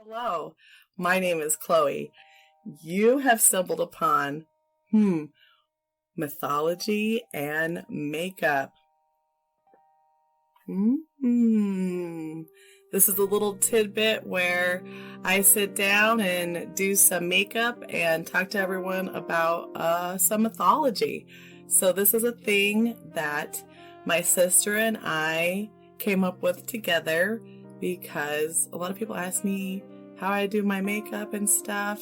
Hello, my name is Chloe. You have stumbled upon, mythology and makeup. This is a little tidbit where I sit down and do some makeup and talk to everyone about some mythology. So this is a thing that my sister and I came up with together because a lot of people ask me how I do my makeup and stuff,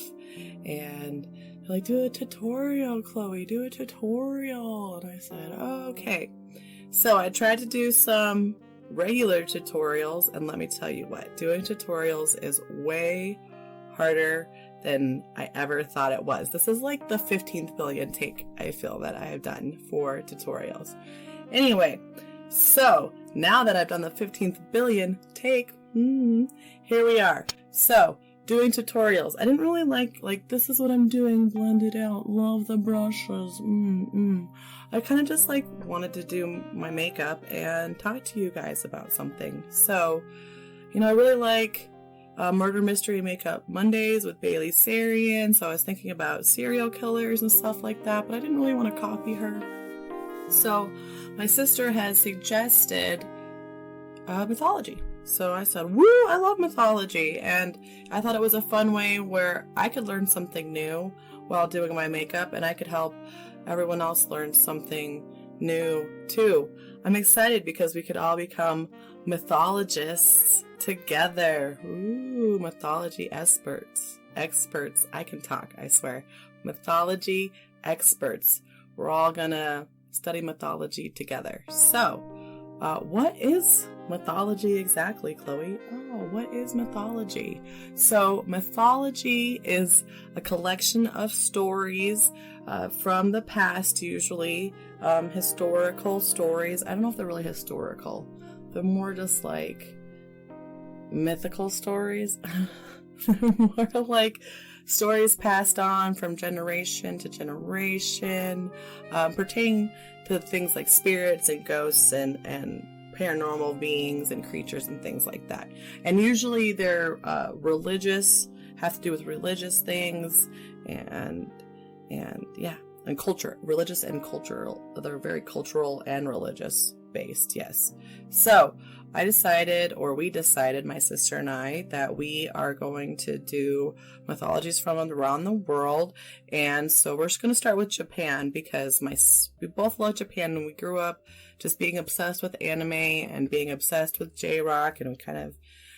and they're like, do a tutorial, Chloe, do a tutorial. And I said, oh, okay. So I tried to do some regular tutorials, and let me tell you what, doing tutorials is way harder than I ever thought it was. This is like the 15th billion take I feel that I have done for tutorials. Anyway, so now that I've done the 15th billion take, here we are. So, doing tutorials. I didn't really like this is what I'm doing, blend it out, love the brushes, I kind of just wanted to do my makeup and talk to you guys about something. So, I really like Murder Mystery Makeup Mondays with Bailey Sarian, so I was thinking about serial killers and stuff like that, but I didn't really want to copy her. So, my sister has suggested mythology. So I said, woo, I love mythology. And I thought it was a fun way where I could learn something new while doing my makeup, and I could help everyone else learn something new too. I'm excited because we could all become mythologists together. Ooh, mythology experts. Experts. I can talk, I swear. Mythology experts. We're all gonna study mythology together. So, what is mythology exactly, Chloe? Oh, what is mythology? So, mythology is a collection of stories from the past, usually historical stories. I don't know if they're really historical. They're more just like mythical stories. More like stories passed on from generation to generation, pertaining to things like spirits and ghosts and paranormal beings and creatures and things like that. And usually they're religious, have to do with religious things and culture. Religious and cultural. They're very cultural and religious based, yes. So we decided, my sister and I, that we are going to do mythologies from around the world. And so we're just going to start with Japan because we both love Japan, and we grew up just being obsessed with anime and being obsessed with J-Rock, and we kind of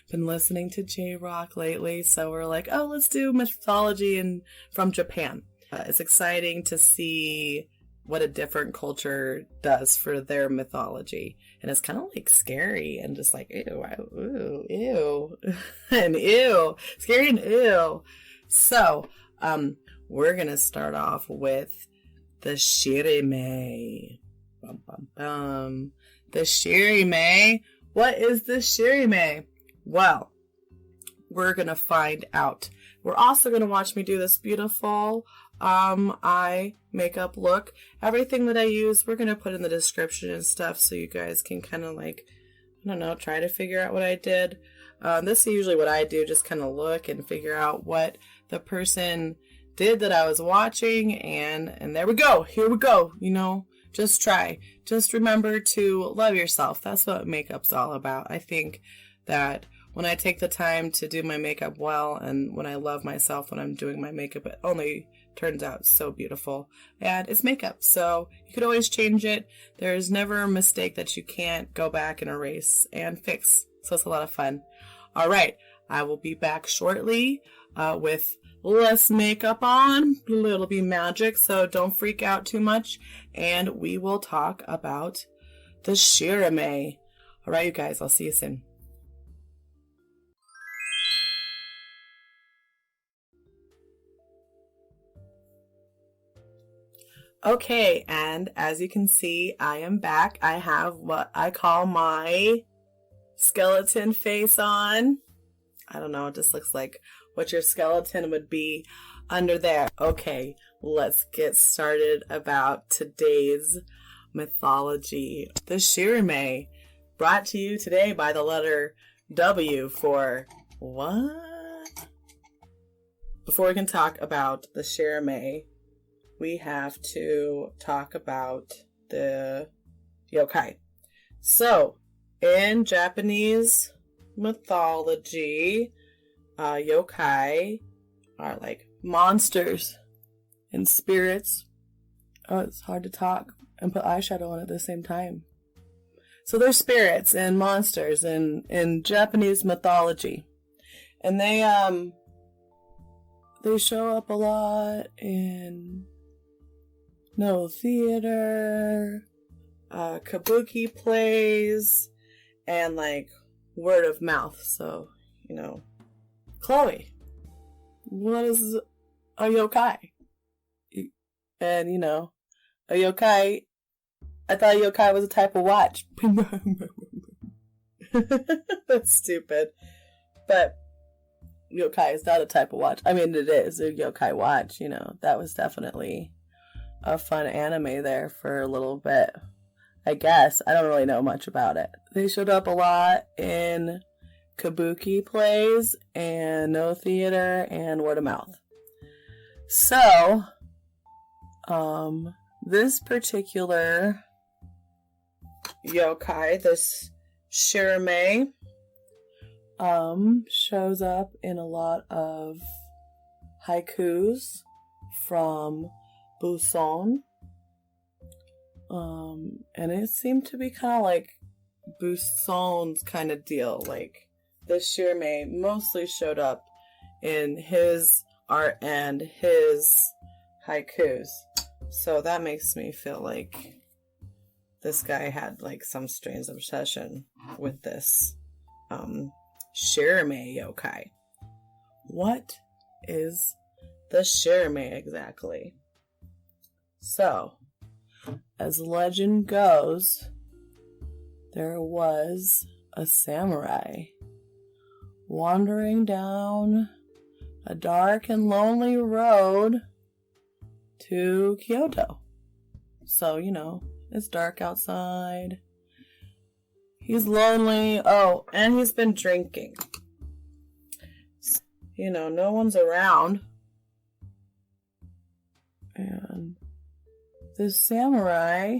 been listening to J-Rock lately. So we're like, oh, let's do mythology from Japan. It's exciting to see what a different culture does for their mythology. And it's kind of scary and just ew, and ew, scary and ew. So, we're going to start off with the Shirime. The Shirime. What is the Shirime? Well, we're going to find out. We're also going to watch me do this beautiful eye makeup look. Everything that I use, we're going to put in the description and stuff so you guys can kind of try to figure out what I did. This is usually what I do, just kind of look and figure out what the person did that I was watching, and there we go. Here we go. Just try. Just remember to love yourself. That's what makeup's all about. I think that when I take the time to do my makeup well, and when I love myself when I'm doing my makeup, it only turns out so beautiful. And it's makeup, so you could always change it. There's never a mistake that you can't go back and erase and fix. So it's a lot of fun. All right, I will be back shortly with less makeup on. It'll be magic, so don't freak out too much. And we will talk about the Shirime. All right, you guys, I'll see you soon. Okay, and as you can see, I am back. I have what I call my skeleton face on. I don't know, it just looks like what your skeleton would be under there. Okay, let's get started about today's mythology. The Shirime, brought to you today by the letter W for what? before we can talk about the Shirime, we have to talk about the yokai. So, in Japanese mythology, yokai are like monsters and spirits. Oh, it's hard to talk and put eyeshadow on at the same time. So they're spirits and monsters in Japanese mythology. And they show up a lot in theater, kabuki plays, and like word of mouth. So, Chloe, what is a yokai? And a yokai, I thought a yokai was a type of watch. That's stupid. But yokai is not a type of watch. I mean, it is a yokai watch, That was definitely a fun anime there for a little bit. I guess. I don't really know much about it. They showed up a lot in kabuki plays and no theater and word of mouth. So, this particular yokai, this Shirime, shows up in a lot of haikus from Busan. And it seemed to be kind of like Busan's kind of deal. Like, this Shirime mostly showed up in his art and his haikus. So that makes me feel like this guy had like some strange obsession with this Shirime yokai. What is the Shirime exactly? So, as legend goes, there was a samurai wandering down a dark and lonely road to Kyoto. So, it's dark outside. He's lonely. Oh, and he's been drinking. No one's around. And this samurai,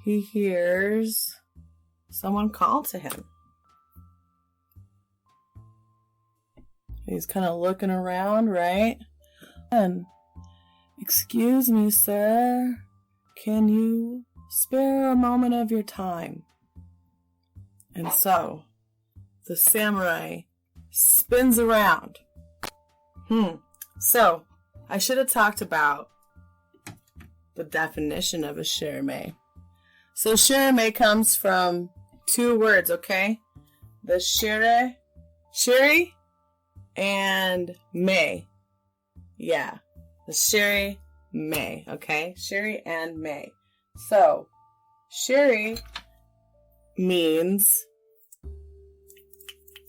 he hears someone call to him. He's kind of looking around, right? And, excuse me, sir, can you spare a moment of your time? And so, the samurai spins around. So, I should have talked about the definition of a Shirime. So, Shirime comes from two words, okay? The shiri, and May. Yeah, the Shiri May, okay? Shiri and May. So, Shiri means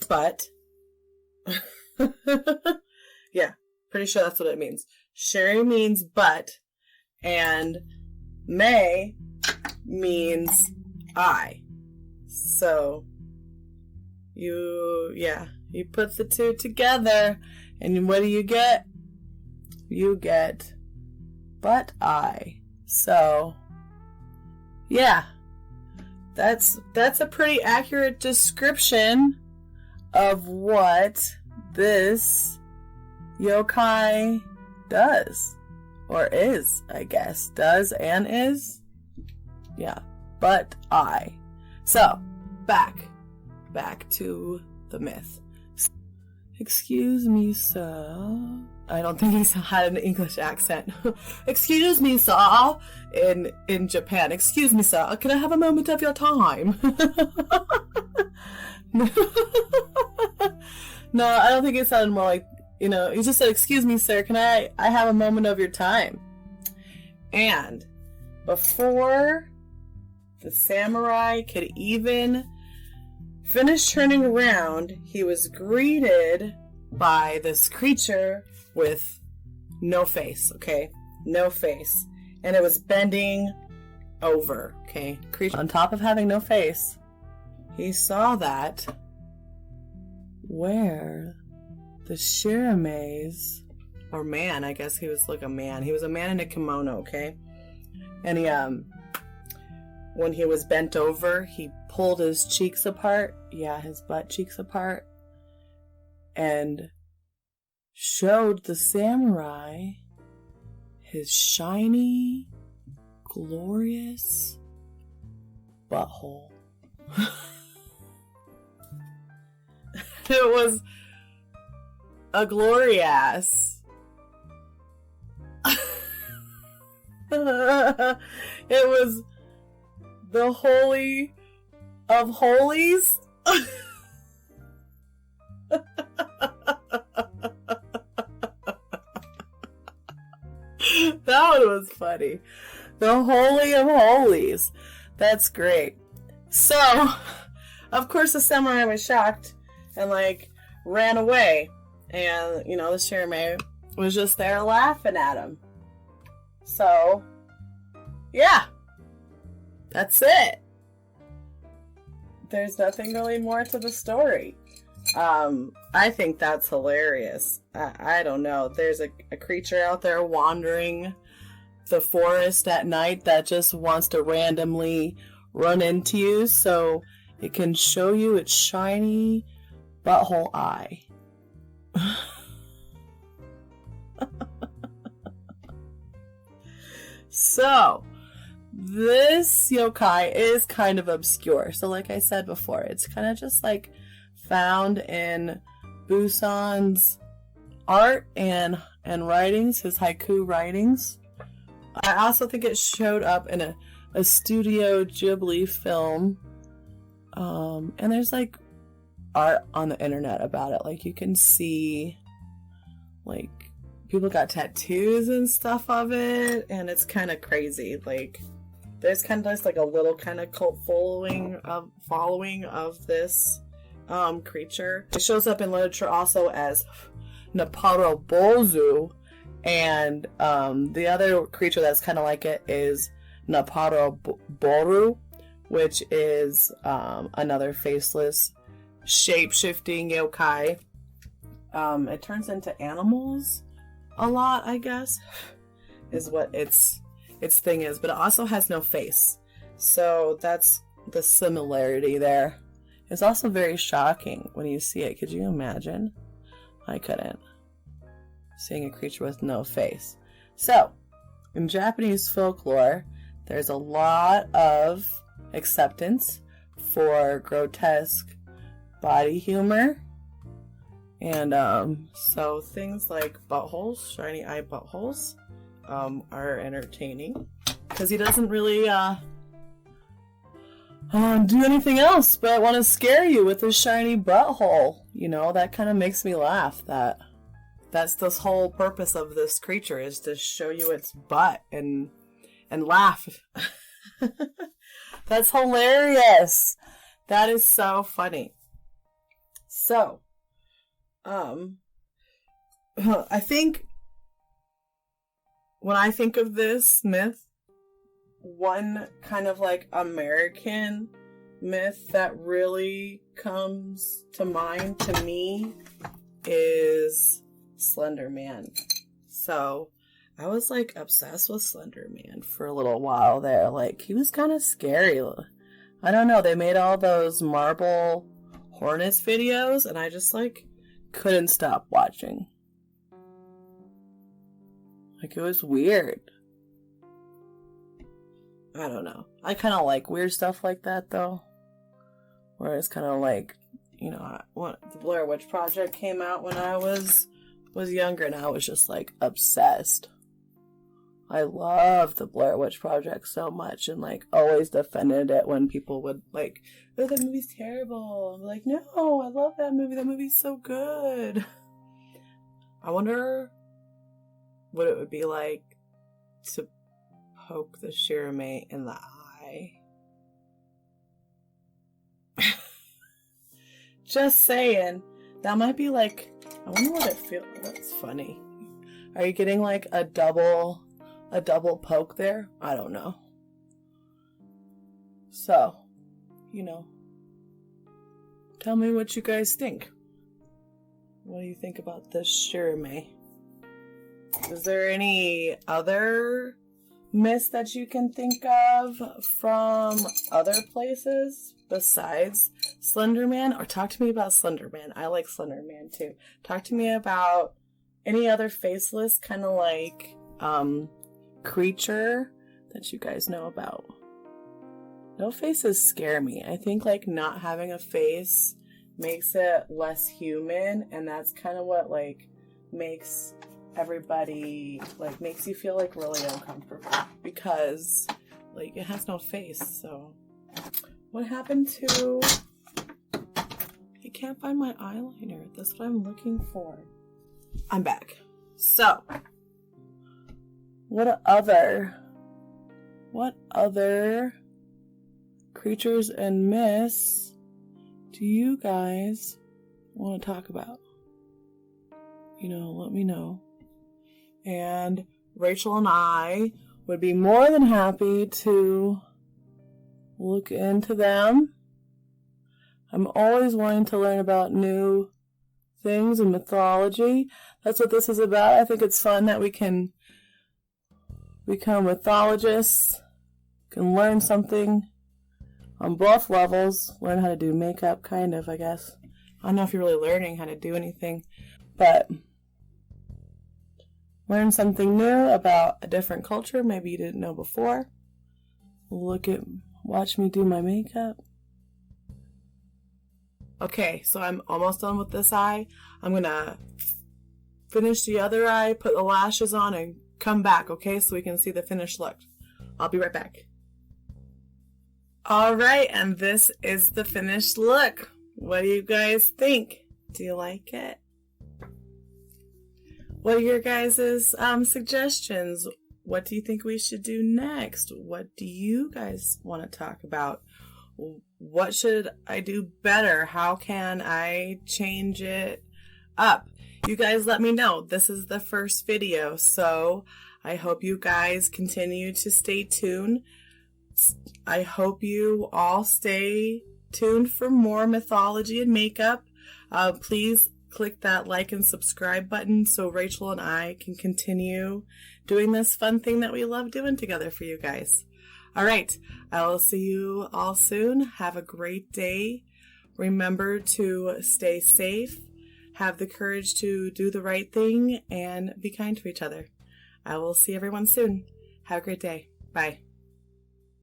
butt. Yeah, pretty sure that's what it means. Shiri means butt, and May means eye. So, you put the two together, and what do you get? You get butt eye. So, yeah, that's a pretty accurate description of what this yokai does, or is, I guess. Does and is? Yeah, butt eye. So, back to the myth. Excuse me, sir. I don't think he had an English accent. Excuse me, sir. In Japan. Excuse me, sir. Can I have a moment of your time? No, I don't think it sounded more like, he just said, excuse me, sir. Can I have a moment of your time? And before the samurai could even finish turning around, he was greeted by this creature with no face, okay? No face. And it was bending over, okay? Creature on top of having no face. He saw that where the Shirimes, or man, I guess he was like a man. He was a man in a kimono, okay? And he, when he was bent over, he pulled his cheeks apart. Yeah, his butt cheeks apart. And showed the samurai his shiny, glorious butthole. It was a glorious. It was the holy of holies. That one was funny. The holy of holies. That's great. So, of course, the samurai was shocked and like ran away. And, you know, the Shirime was just there laughing at him. So, yeah. That's it. There's nothing really more to the story. I think that's hilarious. I don't know. There's a creature out there wandering the forest at night that just wants to randomly run into you so it can show you its shiny butthole eye. So, this yokai is kind of obscure. So like I said before, it's kind of just like found in Busan's art and writings, his haiku writings. I also think it showed up in a Studio Ghibli film. And there's like art on the internet about it. Like you can see like people got tattoos and stuff of it, and it's kind of crazy. Like there's kind of just like a little kind of cult following of this creature. It shows up in literature also as Naparo Bozu, and the other creature that's kind of like it is Naparo Boru, which is another faceless shape-shifting yokai. It turns into animals a lot, I guess, is what its thing is, but it also has no face. So that's the similarity there. It's also very shocking when you see it. Could you imagine? I couldn't. Seeing a creature with no face. So, in Japanese folklore, there's a lot of acceptance for grotesque body humor. And so things like buttholes, shiny eye buttholes, are entertaining. Because he doesn't really do anything else but want to scare you with his shiny butthole. You know, that kind of makes me laugh. That's this whole purpose of this creature, is to show you its butt and laugh. That's hilarious. That is so funny. So, I think when I think of this myth, one kind of like American myth that really comes to mind to me is Slender Man. So I was like obsessed with Slender Man for a little while there. Like he was kind of scary. I don't know. They made all those marble Hornets videos and I just like couldn't stop watching. Like it was weird. I don't know. I kind of like weird stuff like that though. Where it's kind of like, you know, when the Blair Witch Project came out when I was younger and I was just like obsessed. I loved the Blair Witch Project so much and like always defended it when people would like, oh, that movie's terrible. I'm like, no, I love that movie. That movie's so good. I wonder what it would be like to poke the Shirime in the eye. Just saying. That might be like, I wonder what it feels. That's funny. Are you getting like a double poke there? I don't know. So, you know, tell me what you guys think. What do you think about this Shirime? Is there any other mist that you can think of from other places besides Slenderman? Or talk to me about Slenderman. I like Slenderman too. Talk to me about any other faceless kind of like creature that you guys know about. No faces scare me. I think like not having a face makes it less human, and that's kind of what like makes everybody like makes you feel like really uncomfortable because like it has no face. So what happened to I can't find my eyeliner. That's what I'm looking for. I'm back. So what other creatures and myths do you guys want to talk about? You know, let me know. And Rachel and I would be more than happy to look into them. I'm always wanting to learn about new things in mythology. That's what this is about. I think it's fun that we can become mythologists, can learn something on both levels, learn how to do makeup, kind of, I guess. I don't know if you're really learning how to do anything, but learn something new about a different culture maybe you didn't know before. Watch me do my makeup. Okay, so I'm almost done with this eye. I'm gonna finish the other eye, put the lashes on, and come back, okay, so we can see the finished look. I'll be right back. Alright, and this is the finished look. What do you guys think? Do you like it? What are your guys' suggestions? What do you think we should do next? What do you guys want to talk about? What should I do better? How can I change it up? You guys let me know. This is the first video, so I hope you guys continue to stay tuned. I hope you all stay tuned for more mythology and makeup. Please click that like and subscribe button so Rachel and I can continue doing this fun thing that we love doing together for you guys. All right, I will see you all soon. Have a great day. Remember to stay safe, have the courage to do the right thing, and be kind to each other. I will see everyone soon. Have a great day. Bye.